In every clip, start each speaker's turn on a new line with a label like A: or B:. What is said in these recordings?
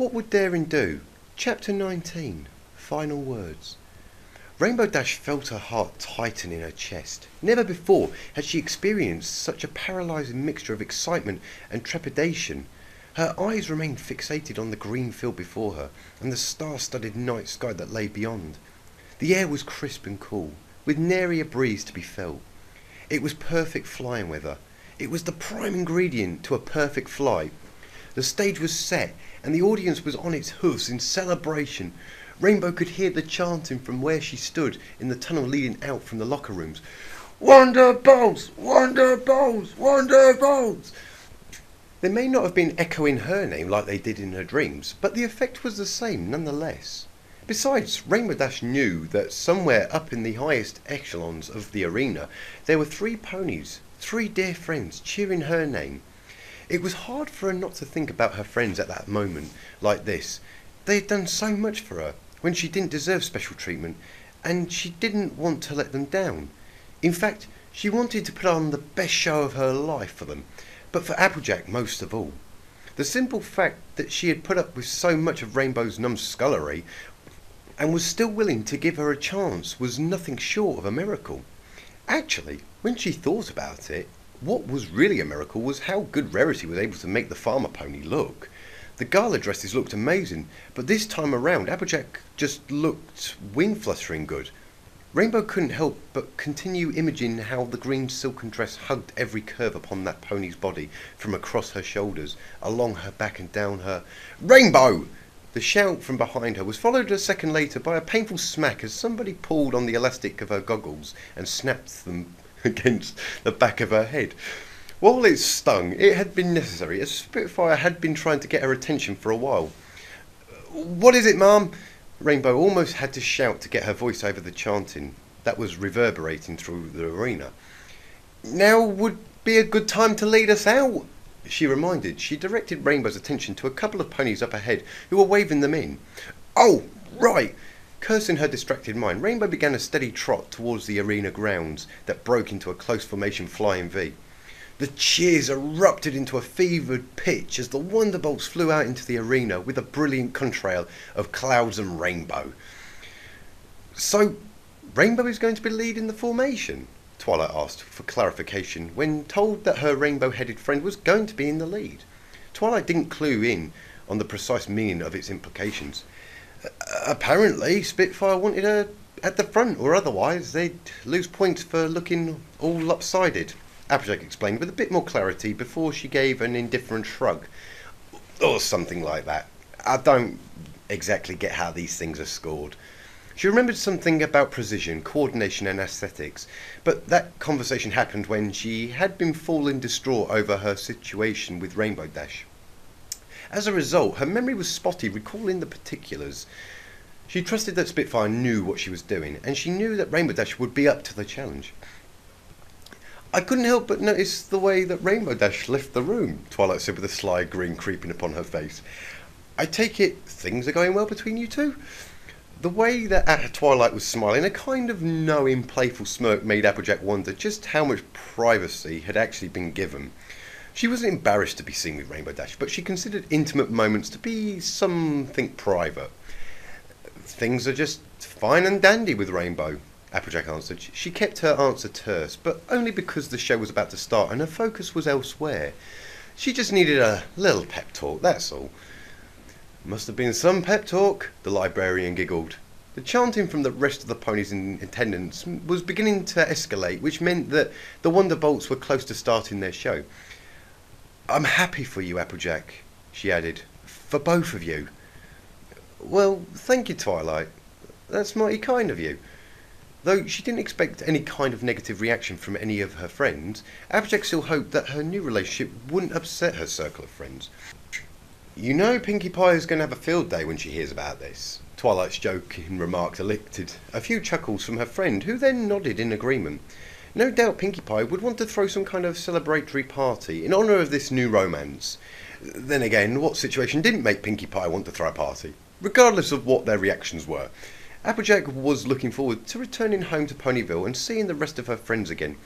A: What would daring do? Chapter 19. Final words. Rainbow Dash felt her heart tighten in her chest. Never before had she experienced such a paralysing mixture of excitement and trepidation. Her eyes remained fixated on the green field before her and the star-studded night sky that lay beyond. The air was crisp and cool, with nary a breeze to be felt. It was perfect flying weather. It was the prime ingredient to a perfect flight. The stage was set, and the audience was on its hoofs in celebration. Rainbow could hear the chanting from where she stood in the tunnel leading out from the locker rooms. Wonderbolts! Wonderbolts! Wonderbolts! They may not have been echoing her name like they did in her dreams, but the effect was the same nonetheless. Besides, Rainbow Dash knew that somewhere up in the highest echelons of the arena there were 3 ponies, 3 dear friends, cheering her name. It was hard for her not to think about her friends at that moment like this. They had done so much for her when she didn't deserve special treatment, and she didn't want to let them down. In fact, she wanted to put on the best show of her life for them, but for Applejack most of all. The simple fact that she had put up with so much of Rainbow's numbskullery and was still willing to give her a chance was nothing short of a miracle. Actually, when she thought about it, what was really a miracle was how good Rarity was able to make the farmer pony look. The gala dresses looked amazing, but this time around Applejack just looked wing-fluttering good. Rainbow couldn't help but continue imaging how the green silken dress hugged every curve upon that pony's body, from across her shoulders, along her back and down her... Rainbow! The shout from behind her was followed a second later by a painful smack as somebody pulled on the elastic of her goggles and snapped them against the back of her head. While it stung, it had been necessary, as Spitfire had been trying to get her attention for a while. What is it, ma'am? Rainbow almost had to shout to get her voice over the chanting that was reverberating through the arena. Now would be a good time to lead us out, she reminded. She directed Rainbow's attention to a couple of ponies up ahead who were waving them in. Oh, right! Cursing her distracted mind, Rainbow began a steady trot towards the arena grounds that broke into a close formation flying V. The cheers erupted into a fevered pitch as the Wonderbolts flew out into the arena with a brilliant contrail of clouds and rainbow. So, Rainbow is going to be leading the formation? Twilight asked for clarification when told that her rainbow-headed friend was going to be in the lead. Twilight didn't clue in on the precise meaning of its implications. Apparently, Spitfire wanted her at the front, or otherwise they'd lose points for looking all lopsided, Applejack explained with a bit more clarity before she gave an indifferent shrug. Or something like that. I don't exactly get how these things are scored. She remembered something about precision, coordination and aesthetics, but that conversation happened when she had been falling distraught over her situation with Rainbow Dash. As a result, her memory was spotty, recalling the particulars. She trusted that Spitfire knew what she was doing, and she knew that Rainbow Dash would be up to the challenge. I couldn't help but notice the way that Rainbow Dash left the room, Twilight said with a sly grin creeping upon her face. I take it things are going well between you two? The way that Twilight was smiling, a kind of knowing, playful smirk made Applejack wonder just how much privacy had actually been given. She wasn't embarrassed to be seen with Rainbow Dash, but she considered intimate moments to be something private. Things are just fine and dandy with Rainbow, Applejack answered. She kept her answer terse, but only because the show was about to start and her focus was elsewhere. She just needed a little pep talk, that's all. Must have been some pep talk, the librarian giggled. The chanting from the rest of the ponies in attendance was beginning to escalate, which meant that the Wonderbolts were close to starting their show. I'm happy for you, Applejack, she added. For both of you. Well, thank you, Twilight. That's mighty kind of you. Though she didn't expect any kind of negative reaction from any of her friends, Applejack still hoped that her new relationship wouldn't upset her circle of friends. You know Pinkie Pie is going to have a field day when she hears about this, Twilight's joking remark elicited a few chuckles from her friend, who then nodded in agreement. No doubt Pinkie Pie would want to throw some kind of celebratory party in honour of this new romance. Then again, what situation didn't make Pinkie Pie want to throw a party? Regardless of what their reactions were, Applejack was looking forward to returning home to Ponyville and seeing the rest of her friends again.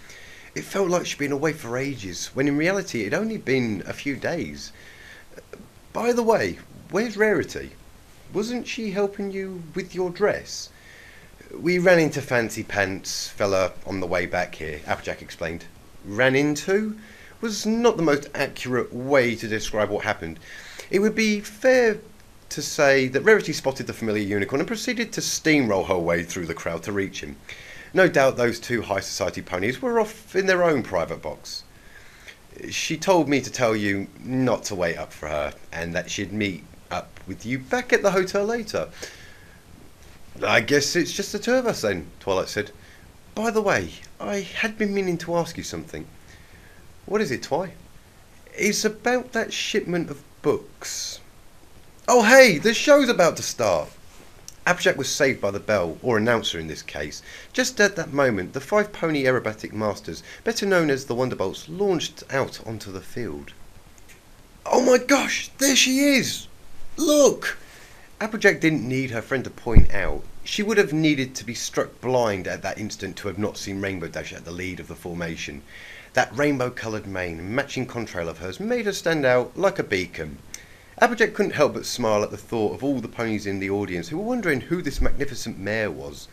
A: It felt like she'd been away for ages, when in reality it had only been a few days. By the way, Where's Rarity? Wasn't she helping you with your dress? We ran into Fancy Pants fella on the way back here, Applejack explained. Ran into? Was not the most accurate way to describe what happened. It would be fair to say that Rarity spotted the familiar unicorn and proceeded to steamroll her way through the crowd to reach him. No doubt those two high society ponies were off in their own private box. She told me to tell you not to wait up for her and that she'd meet up with you back at the hotel later. I guess it's just the two of us then, Twilight said. By the way, I had been meaning to ask you something. What is it, Twi? It's about that shipment of books. Oh hey, the show's about to start. Applejack was saved by the bell, or announcer in this case. Just at that moment, the 5 pony aerobatic masters, better known as the Wonderbolts, launched out onto the field. Oh my gosh, there she is! Look! Applejack didn't need her friend to point out. She would have needed to be struck blind at that instant to have not seen Rainbow Dash at the lead of the formation. That rainbow-coloured mane and matching contrail of hers made her stand out like a beacon. Applejack couldn't help but smile at the thought of all the ponies in the audience who were wondering who this magnificent mare was.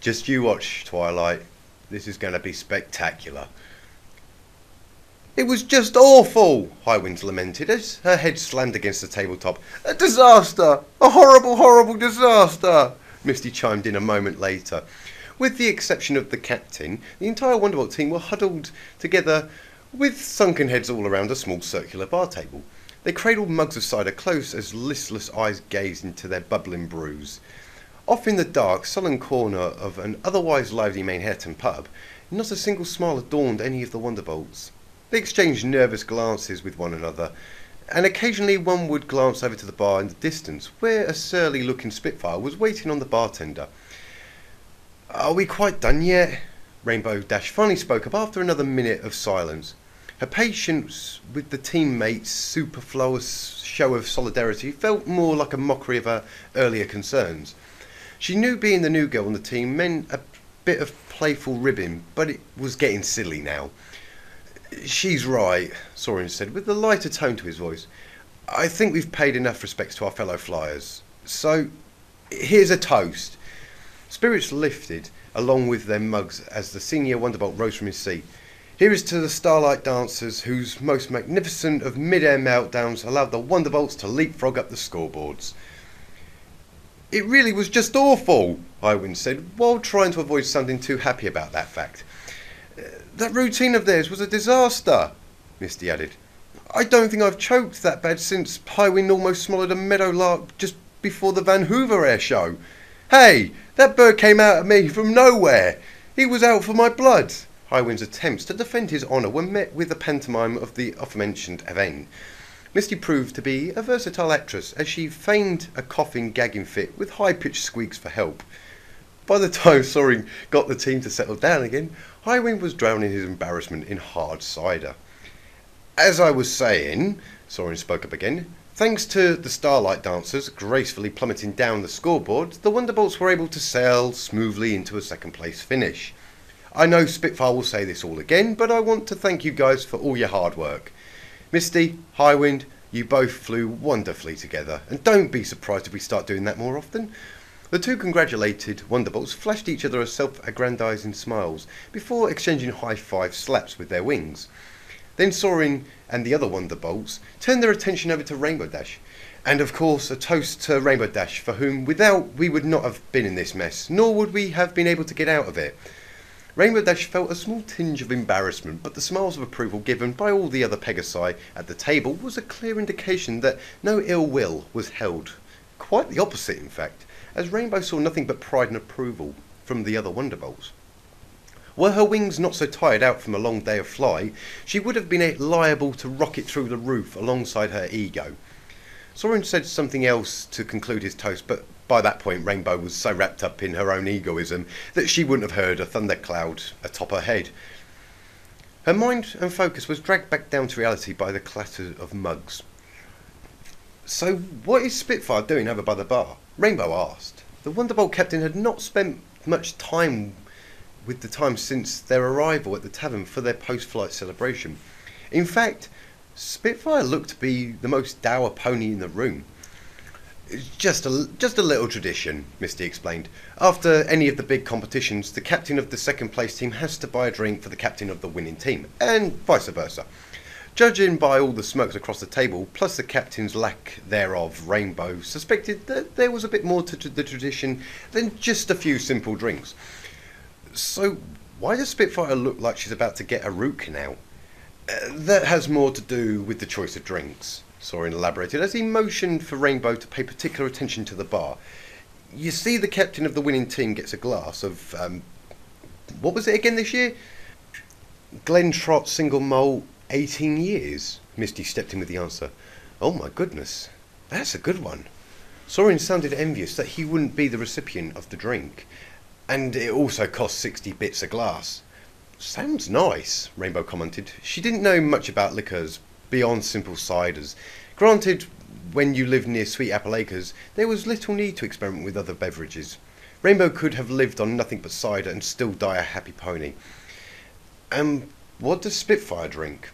A: Just you watch, Twilight. This is going to be spectacular. It was just awful, Highwinds lamented as her head slammed against the tabletop. A disaster! A horrible, horrible disaster! Misty chimed in a moment later. With the exception of the captain, the entire Wonderbolt team were huddled together with sunken heads all around a small circular bar table. They cradled mugs of cider close as listless eyes gazed into their bubbling brews. Off in the dark, sullen corner of an otherwise lively Manhattan pub, not a single smile adorned any of the Wonderbolts. They exchanged nervous glances with one another, and occasionally one would glance over to the bar in the distance, where a surly-looking Spitfire was waiting on the bartender. Are we quite done yet? Rainbow Dash finally spoke up after another minute of silence. Her patience with the teammates' superfluous show of solidarity felt more like a mockery of her earlier concerns. She knew being the new girl on the team meant a bit of playful ribbing, but it was getting silly now. She's right, Soarin said, with a lighter tone to his voice. I think we've paid enough respects to our fellow flyers. So, here's a toast. Spirits lifted along with their mugs as the senior Wonderbolt rose from his seat. Here is to the Starlight Dancers, whose most magnificent of mid-air meltdowns allowed the Wonderbolts to leapfrog up the scoreboards. It really was just awful, Highwind said, while trying to avoid sounding too happy about that fact. That routine of theirs was a disaster, Misty added. I don't think I've choked that bad since Highwind almost swallowed a meadowlark just before the Van Hoover air show. Hey, that bird came out at me from nowhere. He was out for my blood. Highwind's attempts to defend his honour were met with a pantomime of the aforementioned event. Misty proved to be a versatile actress as she feigned a coughing, gagging fit with high-pitched squeaks for help. By the time Soarin got the team to settle down again, Highwind was drowning his embarrassment in hard cider. As I was saying, Soarin spoke up again, thanks to the Starlight Dancers gracefully plummeting down the scoreboard, the Wonderbolts were able to sail smoothly into a second-place finish. I know Spitfire will say this all again, but I want to thank you guys for all your hard work. Misty, Highwind, you both flew wonderfully together, and don't be surprised if we start doing that more often. The two congratulated Wonderbolts flashed each other self-aggrandizing smiles before exchanging high-five slaps with their wings. Then Soarin and the other Wonderbolts turned their attention over to Rainbow Dash, and of course a toast to Rainbow Dash, for whom without we would not have been in this mess, nor would we have been able to get out of it. Rainbow Dash felt a small tinge of embarrassment, but the smiles of approval given by all the other Pegasi at the table was a clear indication that no ill will was held. Quite the opposite, in fact, as Rainbow saw nothing but pride and approval from the other Wonderbolts. Were her wings not so tired out from a long day of fly, she would have been liable to rocket through the roof alongside her ego. Soarin said something else to conclude his toast, but by that point Rainbow was so wrapped up in her own egoism that she wouldn't have heard a thundercloud atop her head. Her mind and focus was dragged back down to reality by the clatter of mugs. So what is Spitfire doing over by the bar? Rainbow asked. The Wonderbolt captain had not spent much time with the time since their arrival at the tavern for their post-flight celebration. In fact, Spitfire looked to be the most dour pony in the room. It's just a little tradition, Misty explained. After any of the big competitions, the captain of the second place team has to buy a drink for the captain of the winning team, and vice versa. Judging by all the smirks across the table, plus the captain's lack thereof, Rainbow suspected that there was a bit more to the tradition than just a few simple drinks. So, why does Spitfire look like she's about to get a root canal? That has more to do with the choice of drinks, Soarin elaborated as he motioned for Rainbow to pay particular attention to the bar. You see, the captain of the winning team gets a glass of, what was it again this year? Glentrot single malt 18 years. Misty stepped in with the answer. Oh my goodness, that's a good one. Soarin sounded envious that he wouldn't be the recipient of the drink. And it also cost 60 bits a glass. Sounds nice, Rainbow commented. She didn't know much about liquors beyond simple ciders. Granted, when you lived near Sweet Apple Acres, there was little need to experiment with other beverages. Rainbow could have lived on nothing but cider and still die a happy pony. What does Spitfire drink?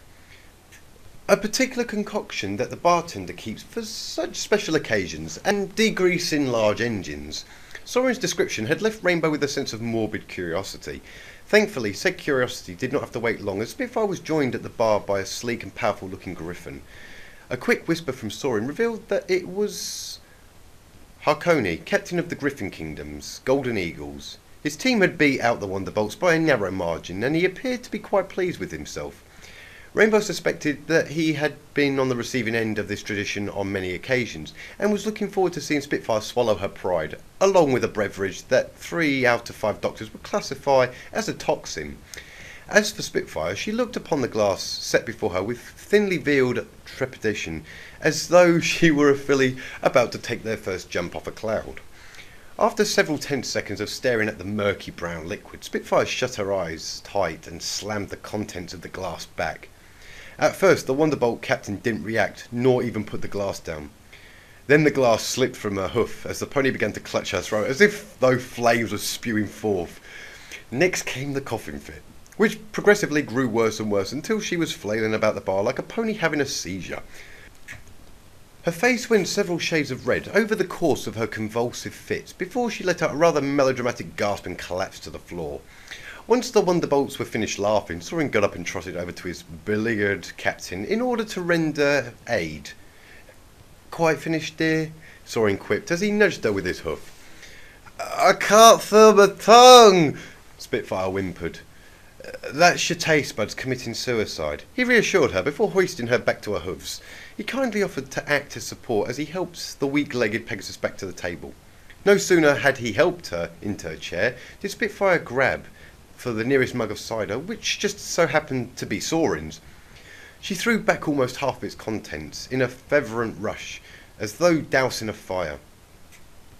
A: A particular concoction that the bartender keeps for such special occasions and degreasing large engines. Soarin's description had left Rainbow with a sense of morbid curiosity. Thankfully, said curiosity did not have to wait long, as Spitfire was joined at the bar by a sleek and powerful-looking griffin. A quick whisper from Soarin revealed that it was Harkoni, captain of the Griffin Kingdom's Golden Eagles. His team had beat out the Wonderbolts by a narrow margin, and he appeared to be quite pleased with himself. Rainbow suspected that he had been on the receiving end of this tradition on many occasions, and was looking forward to seeing Spitfire swallow her pride, along with a beverage that 3 out of 5 doctors would classify as a toxin. As for Spitfire, she looked upon the glass set before her with thinly veiled trepidation, as though she were a filly about to take their first jump off a cloud. After several tense seconds of staring at the murky brown liquid, Spitfire shut her eyes tight and slammed the contents of the glass back. At first, the Wonderbolt captain didn't react, nor even put the glass down. Then the glass slipped from her hoof as the pony began to clutch her throat, as if though flames were spewing forth. Next came the coughing fit, which progressively grew worse and worse until she was flailing about the bar like a pony having a seizure. Her face went several shades of red over the course of her convulsive fits before she let out a rather melodramatic gasp and collapsed to the floor. Once the Wonderbolts were finished laughing, Soarin got up and trotted over to his beleaguered captain in order to render aid. Quite finished, dear? Soarin quipped as he nudged her with his hoof. I can't feel my tongue, Spitfire whimpered. That's your taste buds committing suicide, he reassured her before hoisting her back to her hoofs. He kindly offered to act as support as he helped the weak-legged Pegasus back to the table. No sooner had he helped her into her chair did Spitfire grab for the nearest mug of cider, which just so happened to be Soarin's. She threw back almost half of its contents in a fervent rush, as though dousing a fire.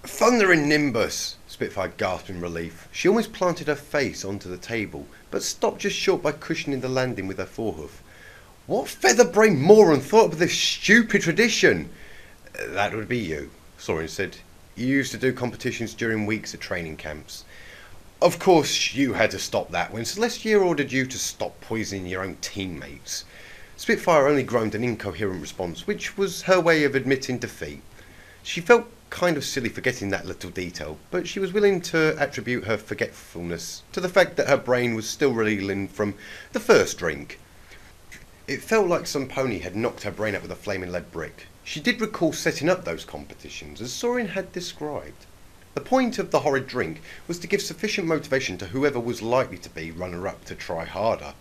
A: Thundering Nimbus! Spitfire gasped in relief. She almost planted her face onto the table, but stopped just short by cushioning the landing with her forehoof. What feather-brained moron thought of this stupid tradition? That would be you, Soarin said. You used to do competitions during weeks at training camps. Of course you had to stop that when Celestia ordered you to stop poisoning your own teammates. Spitfire only groaned an incoherent response, which was her way of admitting defeat. She felt kind of silly forgetting that little detail, but she was willing to attribute her forgetfulness to the fact that her brain was still reeling from the first drink. It felt like some pony had knocked her brain out with a flaming lead brick. She did recall setting up those competitions, as Soarin had described. The point of the horrid drink was to give sufficient motivation to whoever was likely to be runner-up to try harder.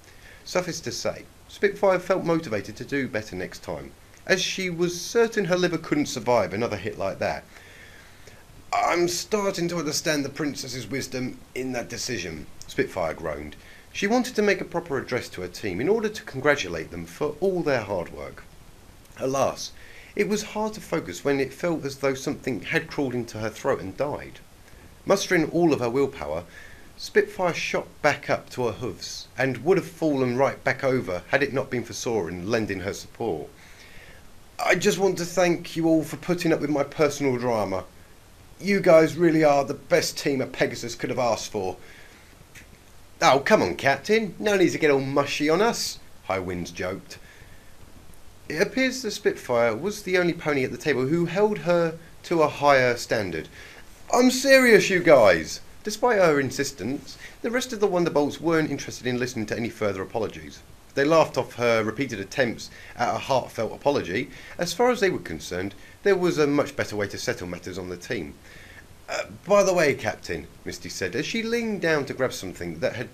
A: Suffice to say, Spitfire felt motivated to do better next time, as she was certain her liver couldn't survive another hit like that. I'm starting to understand the princess's wisdom in that decision, Spitfire groaned. She wanted to make a proper address to her team in order to congratulate them for all their hard work. Alas, it was hard to focus when it felt as though something had crawled into her throat and died. Mustering all of her willpower, Spitfire shot back up to her hoofs, and would have fallen right back over had it not been for Soarin lending her support. I just want to thank you all for putting up with my personal drama. You guys really are the best team a Pegasus could have asked for. Oh, come on, Captain. No need to get all mushy on us, High Winds joked. It appears the Spitfire was the only pony at the table who held her to a higher standard. I'm serious, you guys! Despite her insistence, the rest of the Wonderbolts weren't interested in listening to any further apologies. They laughed off her repeated attempts at a heartfelt apology. As far as they were concerned, there was a much better way to settle matters on the team. By the way, Captain, Misty said, as she leaned down to grab something that had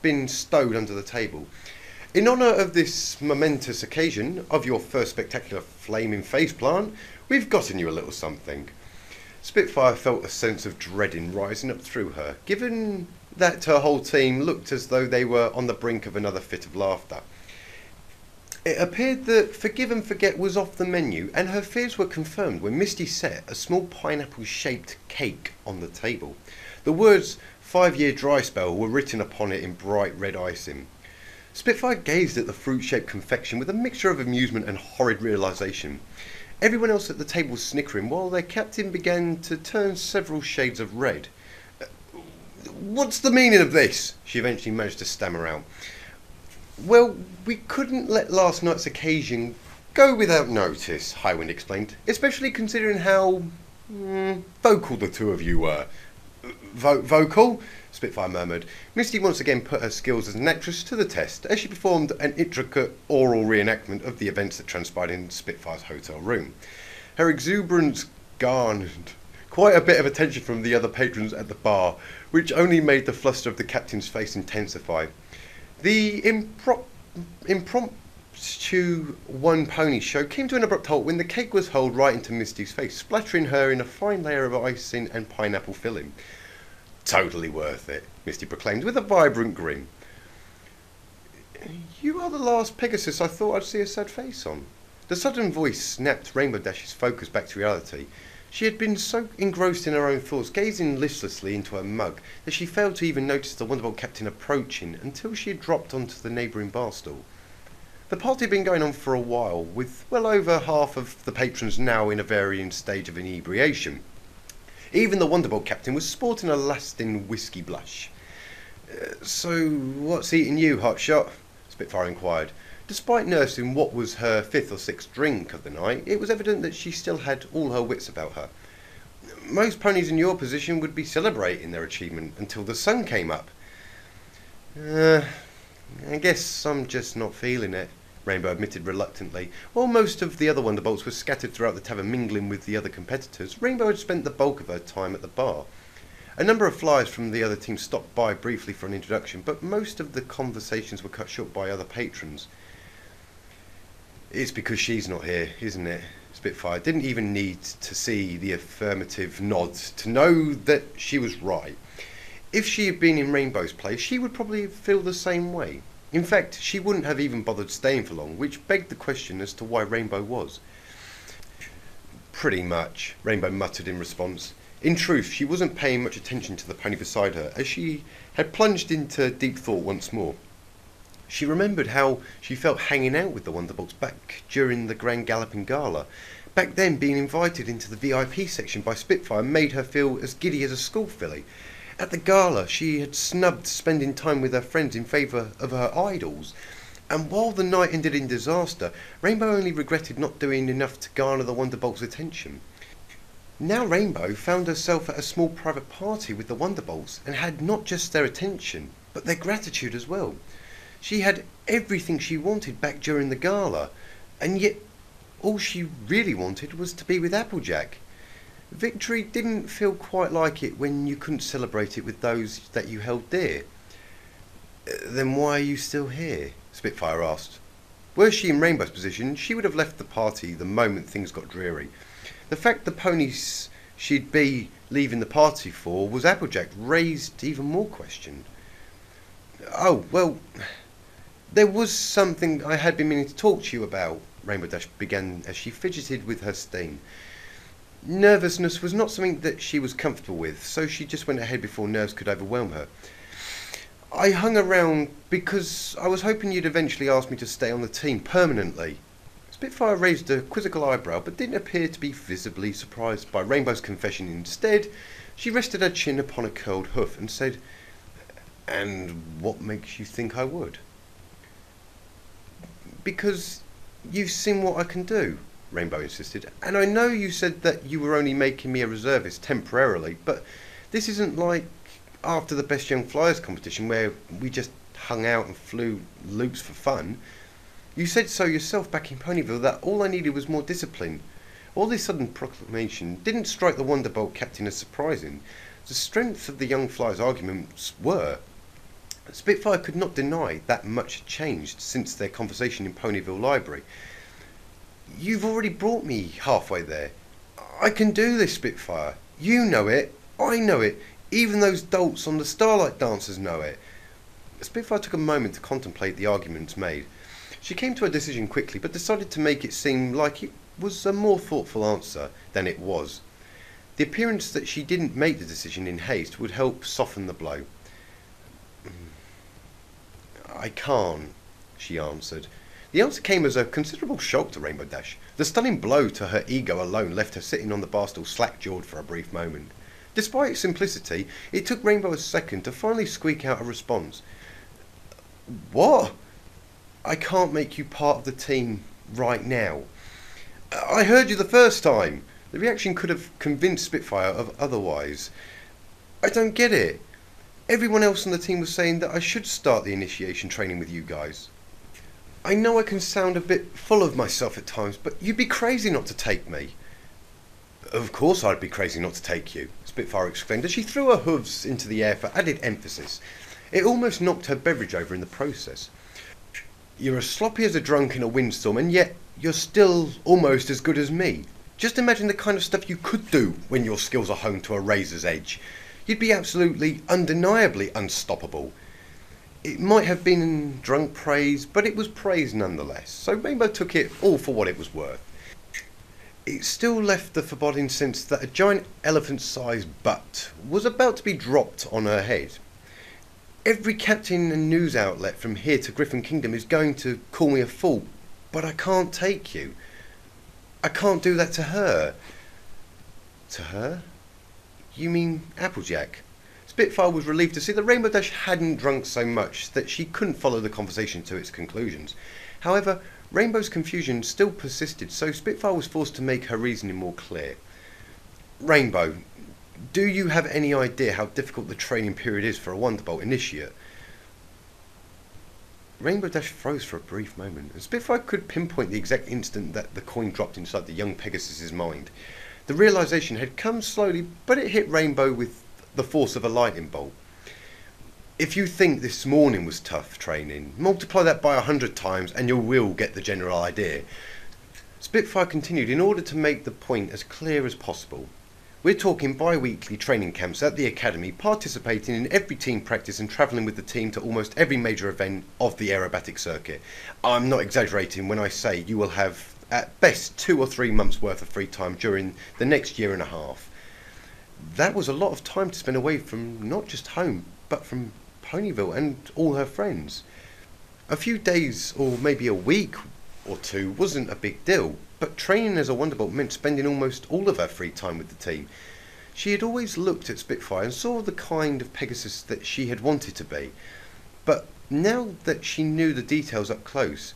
A: been stowed under the table. In honour of this momentous occasion of your first spectacular flaming face plant, we've gotten you a little something. Spitfire felt a sense of dreading rising up through her, given that her whole team looked as though they were on the brink of another fit of laughter. It appeared that Forgive and Forget was off the menu, and her fears were confirmed when Misty set a small pineapple-shaped cake on the table. The words 5-year dry spell were written upon it in bright red icing. Spitfire gazed at the fruit-shaped confection with a mixture of amusement and horrid realisation. Everyone else at the table was snickering, while their captain began to turn several shades of red. "What's the meaning of this?" she eventually managed to stammer out. "Well, we couldn't let last night's occasion go without notice," Highwind explained, "especially considering how vocal the two of you were." Vocal? Spitfire murmured. Misty once again put her skills as an actress to the test as she performed an intricate oral reenactment of the events that transpired in Spitfire's hotel room. Her exuberance garnered quite a bit of attention from the other patrons at the bar, which only made the fluster of the captain's face intensify. The impromptu one pony show came to an abrupt halt when the cake was hurled right into Misty's face, splattering her in a fine layer of icing and pineapple filling. "Totally worth it," Misty proclaimed with a vibrant grin. "You are the last Pegasus I thought I'd see a sad face on." The sudden voice snapped Rainbow Dash's focus back to reality. She had been so engrossed in her own thoughts, gazing listlessly into her mug, that she failed to even notice the Wonderbolt captain approaching until she had dropped onto the neighbouring bar stool. The party had been going on for a while, with well over half of the patrons now in a varying stage of inebriation. Even the Wonderbolt captain was sporting a lasting whisky blush. "So, what's eating you, hotshot?" Spitfire inquired. Despite nursing what was her 5th or 6th drink of the night, it was evident that she still had all her wits about her. "Most ponies in your position would be celebrating their achievement until the sun came up." I guess I'm just not feeling it," Rainbow admitted reluctantly. While most of the other Wonderbolts were scattered throughout the tavern mingling with the other competitors, Rainbow had spent the bulk of her time at the bar. A number of flyers from the other team stopped by briefly for an introduction, but most of the conversations were cut short by other patrons. "It's because she's not here, isn't it?" Spitfire didn't even need to see the affirmative nod to know that she was right. If she had been in Rainbow's place, she would probably feel the same way. In fact, she wouldn't have even bothered staying for long, which begged the question as to why Rainbow was. "Pretty much," Rainbow muttered in response. In truth, she wasn't paying much attention to the pony beside her, as she had plunged into deep thought once more. She remembered how she felt hanging out with the Wonderbolts back during the Grand Galloping Gala. Back then, being invited into the VIP section by Spitfire made her feel as giddy as a school filly. At the gala, she had snubbed spending time with her friends in favour of her idols, and while the night ended in disaster, Rainbow only regretted not doing enough to garner the Wonderbolts' attention. Now Rainbow found herself at a small private party with the Wonderbolts and had not just their attention, but their gratitude as well. She had everything she wanted back during the gala, and yet all she really wanted was to be with Applejack. Victory didn't feel quite like it when you couldn't celebrate it with those that you held dear. "Then why are you still here?" Spitfire asked. Were she in Rainbow's position, she would have left the party the moment things got dreary. The fact the ponies she'd be leaving the party for was Applejack raised even more questions. "Oh, well, there was something I had been meaning to talk to you about," Rainbow Dash began as she fidgeted with her steam. Nervousness was not something that she was comfortable with, so she just went ahead before nerves could overwhelm her. "I hung around because I was hoping you'd eventually ask me to stay on the team permanently." Spitfire raised a quizzical eyebrow, but didn't appear to be visibly surprised by Rainbow's confession. Instead, she rested her chin upon a curled hoof and said, "And what makes you think I would?" "Because you've seen what I can do," Rainbow insisted. And I know you said that you were only making me a reservist temporarily, but this isn't like after the Best Young Flyers competition where we just hung out and flew loops for fun. You said so yourself back in Ponyville that all I needed was more discipline. All this sudden proclamation didn't strike the Wonderbolt captain as surprising. The strength of the young Flyers' arguments were. Spitfire could not deny that much had changed since their conversation in Ponyville Library. You've already brought me halfway there. I can do this, Spitfire. You know it. I know it. Even those dolts on the Starlight Dancers know it. Spitfire took a moment to contemplate the arguments made. She came to a decision quickly, but decided to make it seem like it was a more thoughtful answer than it was. The appearance that she didn't make the decision in haste would help soften the blow. I can't, she answered. The answer came as a considerable shock to Rainbow Dash. The stunning blow to her ego alone left her sitting on the bar stool slack-jawed for a brief moment. Despite its simplicity, it took Rainbow a second to finally squeak out a response. What? I can't make you part of the team right now. I heard you the first time. The reaction could have convinced Spitfire of otherwise. I don't get it. Everyone else on the team was saying that I should start the initiation training with you guys. I know I can sound a bit full of myself at times, but you'd be crazy not to take me. Of course I'd be crazy not to take you, Spitfire exclaimed as she threw her hooves into the air for added emphasis. It almost knocked her beverage over in the process. You're as sloppy as a drunk in a windstorm, and yet you're still almost as good as me. Just imagine the kind of stuff you could do when your skills are honed to a razor's edge. You'd be absolutely, undeniably unstoppable. It might have been drunk praise, but it was praise nonetheless, so Rainbow took it all for what it was worth. It still left the foreboding sense that a giant elephant-sized butt was about to be dropped on her head. Every captain and news outlet from here to Griffin Kingdom is going to call me a fool, but I can't take you. I can't do that to her. To her? You mean Applejack? Spitfire was relieved to see that Rainbow Dash hadn't drunk so much that she couldn't follow the conversation to its conclusions. However, Rainbow's confusion still persisted, so Spitfire was forced to make her reasoning more clear. Rainbow, do you have any idea how difficult the training period is for a Wonderbolt initiate? Rainbow Dash froze for a brief moment, and Spitfire could pinpoint the exact instant that the coin dropped inside the young Pegasus's mind. The realization had come slowly, but it hit Rainbow with the force of a lightning bolt. If you think this morning was tough training, multiply that by 100 times and you will get the general idea. Spitfire continued in order to make the point as clear as possible. We're talking bi-weekly training camps at the academy, participating in every team practice and travelling with the team to almost every major event of the aerobatic circuit. I'm not exaggerating when I say you will have at best 2 or 3 months worth of free time during the next year and a half. That was a lot of time to spend away from not just home, but from Ponyville and all her friends. A few days or maybe a week or two wasn't a big deal, but training as a Wonderbolt meant spending almost all of her free time with the team. She had always looked at Spitfire and saw the kind of Pegasus that she had wanted to be, but now that she knew the details up close,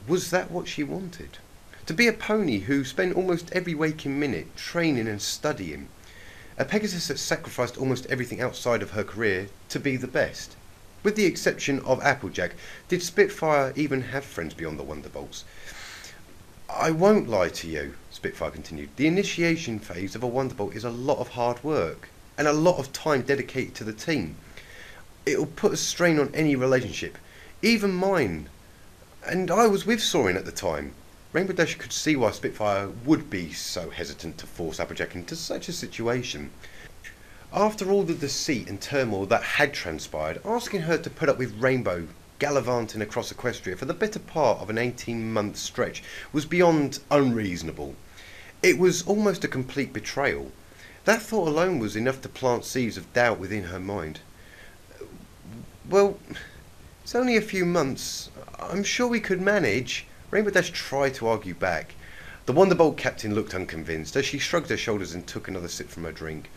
A: was that what she wanted? To be a pony who spent almost every waking minute training and studying. A Pegasus that sacrificed almost everything outside of her career to be the best. With the exception of Applejack, did Spitfire even have friends beyond the Wonderbolts? I won't lie to you, Spitfire continued. The initiation phase of a Wonderbolt is a lot of hard work, and a lot of time dedicated to the team. It'll put a strain on any relationship, even mine. And I was with Soarin at the time. Rainbow Dash could see why Spitfire would be so hesitant to force Applejack into such a situation. After all the deceit and turmoil that had transpired, asking her to put up with Rainbow gallivanting across Equestria for the better part of an 18-month stretch was beyond unreasonable. It was almost a complete betrayal. That thought alone was enough to plant seeds of doubt within her mind. Well, it's only a few months. I'm sure we could manage. Rainbow Dash tried to argue back. The Wonderbolt captain looked unconvinced as she shrugged her shoulders and took another sip from her drink.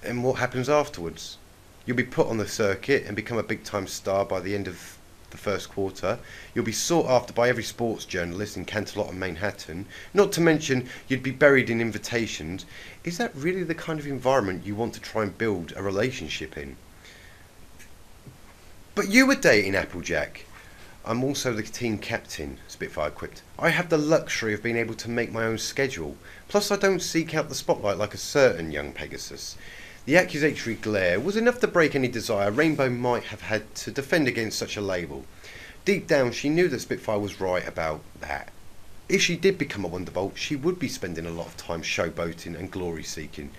A: And what happens afterwards? You'll be put on the circuit and become a big-time star by the end of the first quarter. You'll be sought after by every sports journalist in Canterlot and Manhattan. Not to mention, you'd be buried in invitations. Is that really the kind of environment you want to try and build a relationship in? But you were dating Applejack. I'm also the team captain, Spitfire quipped. I have the luxury of being able to make my own schedule. Plus I don't seek out the spotlight like a certain young Pegasus. The accusatory glare was enough to break any desire Rainbow might have had to defend against such a label. Deep down she knew that Spitfire was right about that. If she did become a Wonderbolt, she would be spending a lot of time showboating and glory seeking.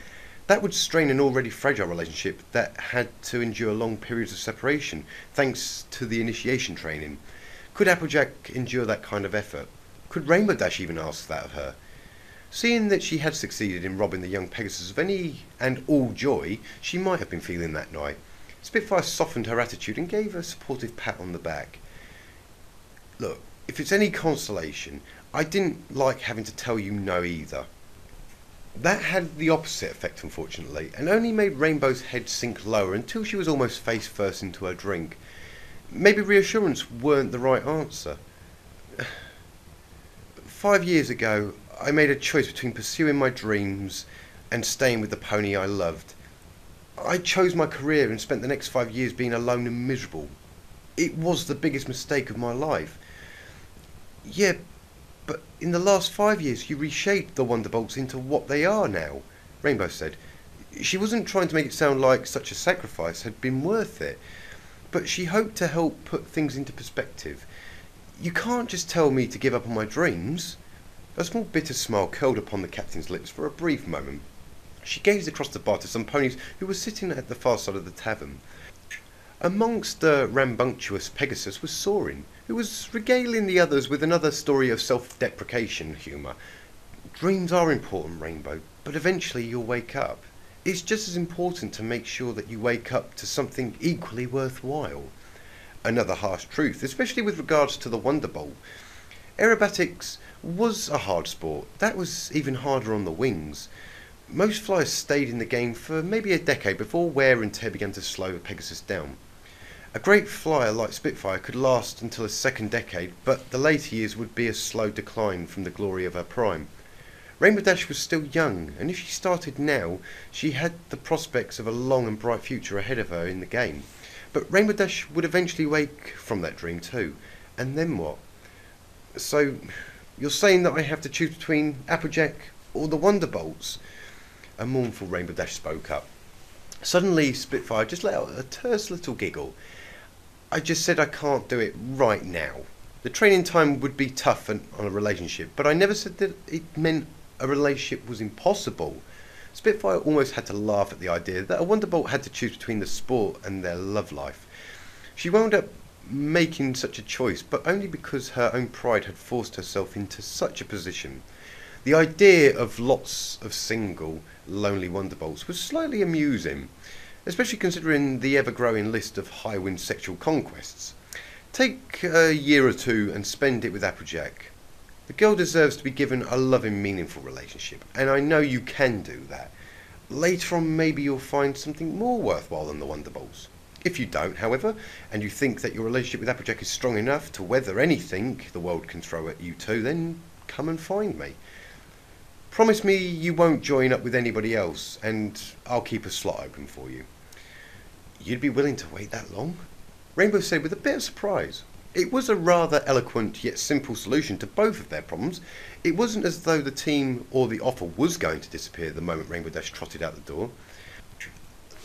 A: That would strain an already fragile relationship that had to endure long periods of separation, thanks to the initiation training. Could Applejack endure that kind of effort? Could Rainbow Dash even ask that of her? Seeing that she had succeeded in robbing the young Pegasus of any and all joy, she might have been feeling that night. Spitfire softened her attitude and gave her a supportive pat on the back. Look, if it's any consolation, I didn't like having to tell you no either. That had the opposite effect, unfortunately, and only made Rainbow's head sink lower until she was almost face first into her drink. Maybe reassurance weren't the right answer. 5 years ago, I made a choice between pursuing my dreams and staying with the pony I loved. I chose my career and spent the next 5 years being alone and miserable. It was the biggest mistake of my life. Yeah, but in the last 5 years you reshaped the Wonderbolts into what they are now, Rainbow said. She wasn't trying to make it sound like such a sacrifice had been worth it, but she hoped to help put things into perspective. You can't just tell me to give up on my dreams. A small bitter smile curled upon the captain's lips for a brief moment. She gazed across the bar to some ponies who were sitting at the far side of the tavern. Amongst the rambunctious Pegasus was Soarin, who was regaling the others with another story of self-deprecation humour. Dreams are important, Rainbow, but eventually you'll wake up. It's just as important to make sure that you wake up to something equally worthwhile. Another harsh truth, especially with regards to the Wonderbolt. Aerobatics was a hard sport. That was even harder on the wings. Most flyers stayed in the game for maybe a decade before wear and tear began to slow the Pegasus down. A great flyer like Spitfire could last until a second decade, but the later years would be a slow decline from the glory of her prime. Rainbow Dash was still young, and if she started now, she had the prospects of a long and bright future ahead of her in the game. But Rainbow Dash would eventually wake from that dream too. And then what? So, you're saying that I have to choose between Applejack or the Wonderbolts? A mournful Rainbow Dash spoke up. Suddenly, Spitfire just let out a terse little giggle. I just said I can't do it right now. The training time would be tough on a relationship, but I never said that it meant a relationship was impossible. Spitfire almost had to laugh at the idea that a Wonderbolt had to choose between the sport and their love life. She wound up making such a choice, but only because her own pride had forced herself into such a position. The idea of lots of single, lonely Wonderbolts was slightly amusing, especially considering the ever-growing list of high-wind sexual conquests. Take a year or two and spend it with Applejack. The girl deserves to be given a loving, meaningful relationship, and I know you can do that. Later on, maybe you'll find something more worthwhile than the Wonderbolts. If you don't, however, and you think that your relationship with Applejack is strong enough to weather anything the world can throw at you two, then come and find me. Promise me you won't join up with anybody else, and I'll keep a slot open for you. You'd be willing to wait that long? Rainbow said with a bit of surprise. It was a rather eloquent yet simple solution to both of their problems. It wasn't as though the team or the offer was going to disappear the moment Rainbow Dash trotted out the door.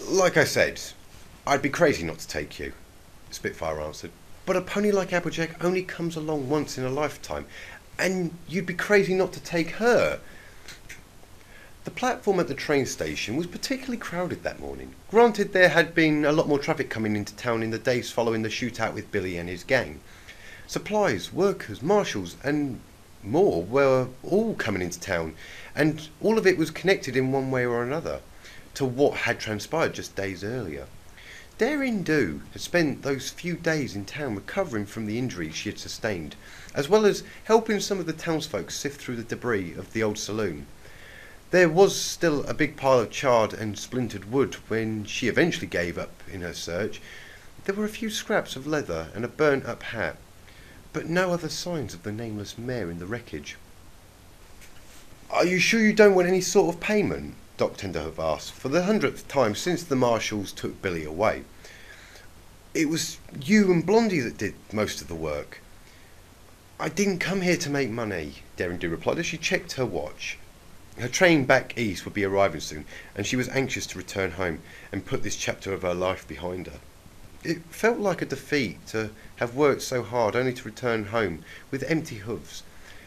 A: Like I said, I'd be crazy not to take you, Spitfire answered. But a pony like Applejack only comes along once in a lifetime, and you'd be crazy not to take her. The platform at the train station was particularly crowded that morning. Granted, there had been a lot more traffic coming into town in the days following the shootout with Billy and his gang. Supplies, workers, marshals, and more were all coming into town, and all of it was connected in one way or another to what had transpired just days earlier. Daring Do had spent those few days in town recovering from the injuries she had sustained, as well as helping some of the townsfolk sift through the debris of the old saloon. There was still a big pile of charred and splintered wood when she eventually gave up in her search. There were a few scraps of leather and a burnt-up hat, but no other signs of the nameless mare in the wreckage. "Are you sure you don't want any sort of payment?" Doc Tenderhoof asked, for the 100th time since the marshals took Billy away. "It was you and Blondie that did most of the work." "I didn't come here to make money," Daring Do replied as she checked her watch. Her train back east would be arriving soon, and she was anxious to return home and put this chapter of her life behind her. It felt like a defeat to have worked so hard only to return home with empty hooves,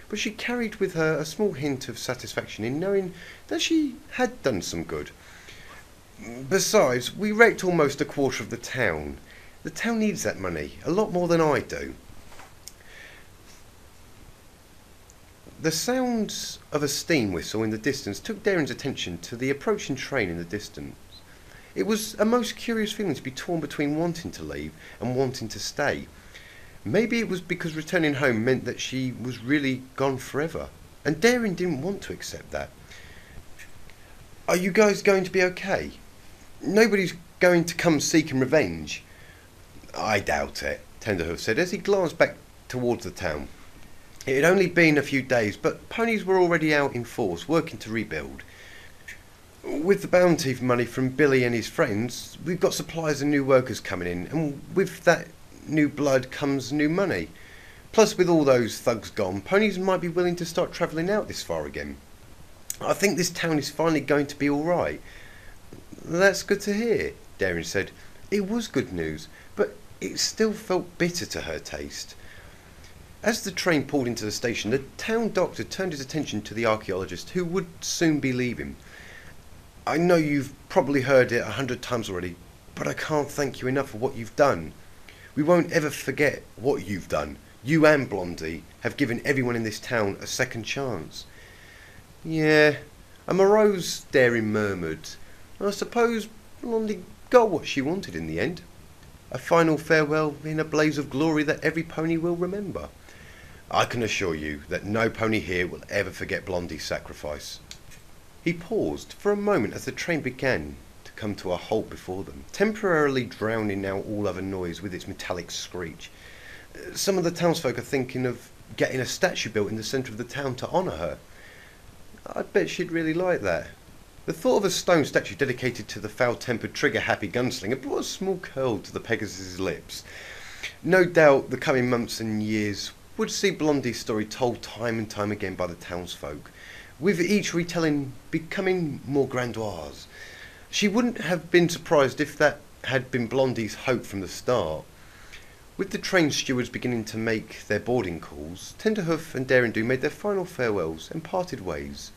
A: but she carried with her a small hint of satisfaction in knowing that she had done some good. "Besides, we wrecked almost a quarter of the town. The town needs that money, a lot more than I do." The sounds of a steam whistle in the distance took Daring's attention to the approaching train in the distance. It was a most curious feeling to be torn between wanting to leave and wanting to stay. Maybe it was because returning home meant that she was really gone forever, and Daring didn't want to accept that. "Are you guys going to be okay? Nobody's going to come seeking revenge?" "I doubt it," Tenderhoof said as he glanced back towards the town. It had only been a few days, but ponies were already out in force, working to rebuild. "With the bounty money from Billy and his friends, we've got supplies and new workers coming in, and with that new blood comes new money. Plus, with all those thugs gone, ponies might be willing to start travelling out this far again. I think this town is finally going to be all right." "That's good to hear," Daring said. It was good news, but it still felt bitter to her taste. As the train pulled into the station, the town doctor turned his attention to the archaeologist, who would soon be leaving. "I know you've probably heard it 100 times already, but I can't thank you enough for what you've done. We won't ever forget what you've done. You and Blondie have given everyone in this town a second chance." "Yeah," a morose Daring murmured. "I suppose Blondie got what she wanted in the end. A final farewell in a blaze of glory that every pony will remember. I can assure you that no pony here will ever forget Blondie's sacrifice." He paused for a moment as the train began to come to a halt before them, temporarily drowning out all other noise with its metallic screech. "Some of the townsfolk are thinking of getting a statue built in the centre of the town to honour her. I bet she'd really like that." The thought of a stone statue dedicated to the foul-tempered, trigger-happy gunslinger brought a small curl to the Pegasus's lips. No doubt the coming months and years would see Blondie's story told time and time again by the townsfolk, with each retelling becoming more grandiose. She wouldn't have been surprised if that had been Blondie's hope from the start. With the train stewards beginning to make their boarding calls, Tenderhoof and Daring Do made their final farewells and parted ways.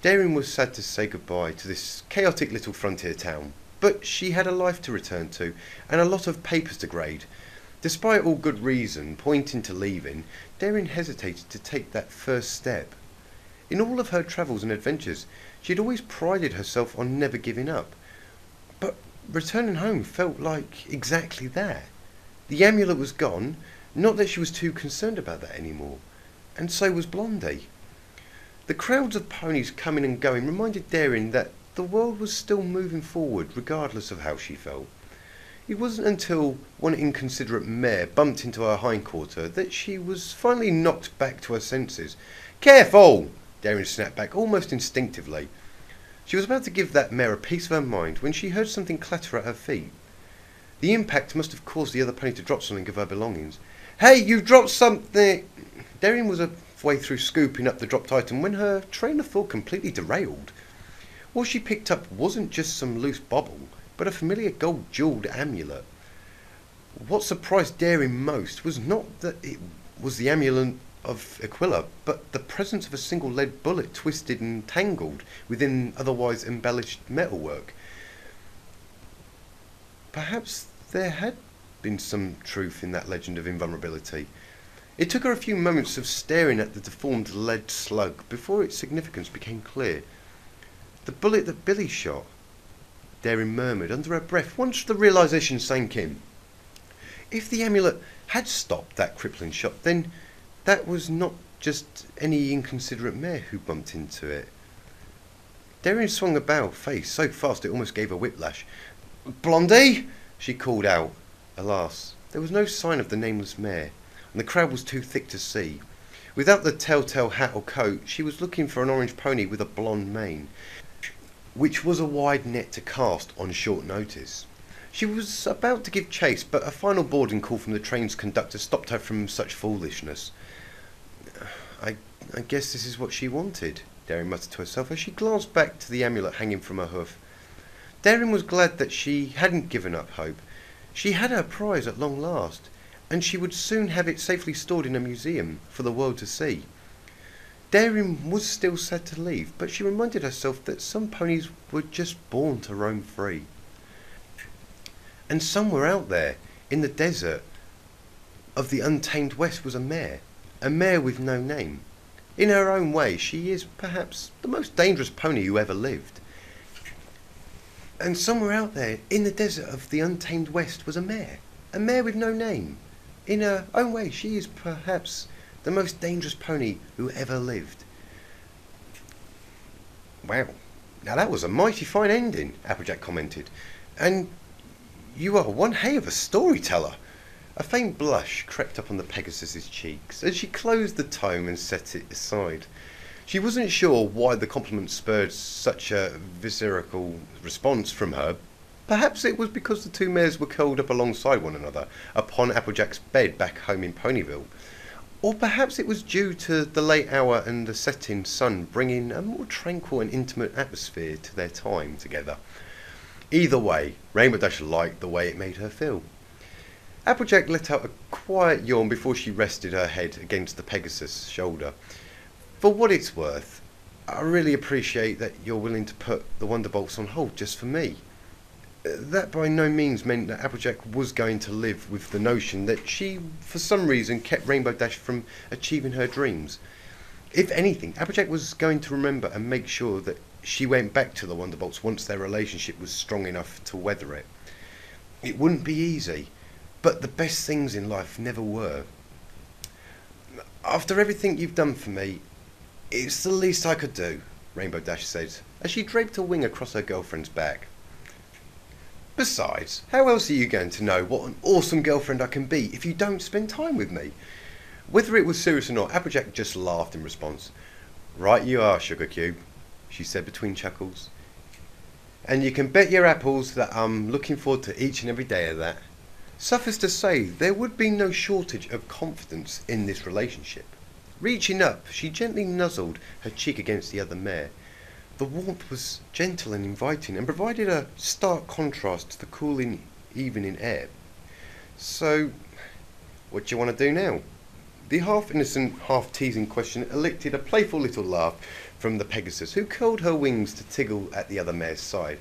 A: Daring was sad to say goodbye to this chaotic little frontier town, but she had a life to return to and a lot of papers to grade. Despite all good reason pointing to leaving, Daring hesitated to take that first step. In all of her travels and adventures, she had always prided herself on never giving up. But returning home felt like exactly that. The amulet was gone, not that she was too concerned about that anymore, and so was Blondie. The crowds of ponies coming and going reminded Daring that the world was still moving forward regardless of how she felt. It wasn't until one inconsiderate mare bumped into her hindquarter that she was finally knocked back to her senses. "Careful!" Daring snapped back almost instinctively. She was about to give that mare a piece of her mind when she heard something clatter at her feet. The impact must have caused the other pony to drop something of her belongings. "Hey, you dropped something!" Daring was halfway through scooping up the dropped item when her train of thought completely derailed. What she picked up wasn't just some loose bauble, but a familiar gold-jewelled amulet. What surprised Daring most was not that it was the amulet of Aquila, but the presence of a single lead bullet twisted and tangled within otherwise embellished metalwork. Perhaps there had been some truth in that legend of invulnerability. It took her a few moments of staring at the deformed lead slug before its significance became clear. "The bullet that Billy shot," Daring murmured under her breath once the realisation sank in. If the amulet had stopped that crippling shot, then that was not just any inconsiderate mare who bumped into it. Daring swung about, face so fast it almost gave her whiplash. "Blondie!" she called out, Alas, there was no sign of the nameless mare, and the crowd was too thick to see. Without the telltale hat or coat, she was looking for an orange pony with a blonde mane, which was a wide net to cast on short notice. She was about to give chase, but a final boarding call from the train's conductor stopped her from such foolishness. I guess this is what she wanted, Daring muttered to herself as she glanced back to the amulet hanging from her hoof. Daring was glad that she hadn't given up hope. She had her prize at long last, and she would soon have it safely stored in a museum for the world to see. Daring was still sad to leave, but she reminded herself that some ponies were just born to roam free. And somewhere out there, in the desert of the untamed West, was a mare with no name. In her own way, she is perhaps the most dangerous pony who ever lived. And somewhere out there, in the desert of the untamed West, was a mare with no name. In her own way, she is perhaps the most dangerous pony who ever lived. Wow, now that was a mighty fine ending, Applejack commented. And you are one hay of a storyteller. A faint blush crept up on the Pegasus's cheeks as she closed the tome and set it aside. She wasn't sure why the compliment spurred such a visceral response from her. Perhaps it was because the two mares were curled up alongside one another upon Applejack's bed back home in Ponyville. Or perhaps it was due to the late hour and the setting sun bringing a more tranquil and intimate atmosphere to their time together. Either way, Rainbow Dash liked the way it made her feel. Applejack let out a quiet yawn before she rested her head against the Pegasus' shoulder. For what it's worth, I really appreciate that you're willing to put the Wonderbolts on hold just for me. That by no means meant that Applejack was going to live with the notion that she, for some reason, kept Rainbow Dash from achieving her dreams. If anything, Applejack was going to remember and make sure that she went back to the Wonderbolts once their relationship was strong enough to weather it. It wouldn't be easy, but the best things in life never were. After everything you've done for me, it's the least I could do, Rainbow Dash said, as she draped a wing across her girlfriend's back. Besides, how else are you going to know what an awesome girlfriend I can be if you don't spend time with me? Whether it was serious or not, Applejack just laughed in response. Right you are, Sugar Cube, she said between chuckles. And you can bet your apples that I'm looking forward to each and every day of that. Suffice to say, there would be no shortage of confidence in this relationship. Reaching up, she gently nuzzled her cheek against the other mare. The warmth was gentle and inviting, and provided a stark contrast to the cooling evening air. So, what do you want to do now? The half-innocent, half-teasing question elicited a playful little laugh from the Pegasus, who curled her wings to tickle at the other mare's side.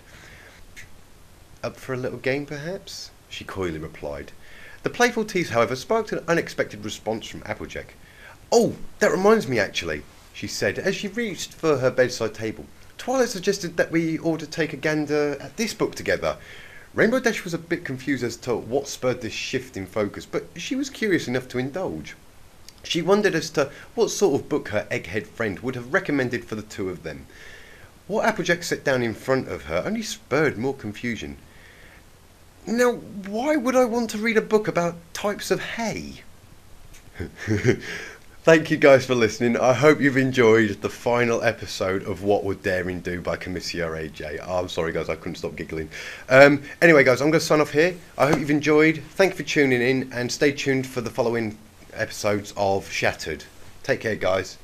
A: Up for a little game, perhaps? She coyly replied. The playful tease, however, sparked an unexpected response from Applejack. Oh, that reminds me, actually, she said as she reached for her bedside table. Twilight suggested that we ought to take a gander at this book together. Rainbow Dash was a bit confused as to what spurred this shift in focus, but she was curious enough to indulge. She wondered as to what sort of book her egghead friend would have recommended for the two of them. What Applejack set down in front of her only spurred more confusion. Now, why would I want to read a book about types of hay? Thank you guys for listening. I hope you've enjoyed the final episode of What Would Daring Do by Commissaire AJ. Oh, I'm sorry guys, I couldn't stop giggling. Anyway guys, I'm going to sign off here. I hope you've enjoyed. Thank you for tuning in, and stay tuned for the following episodes of Shattered. Take care guys.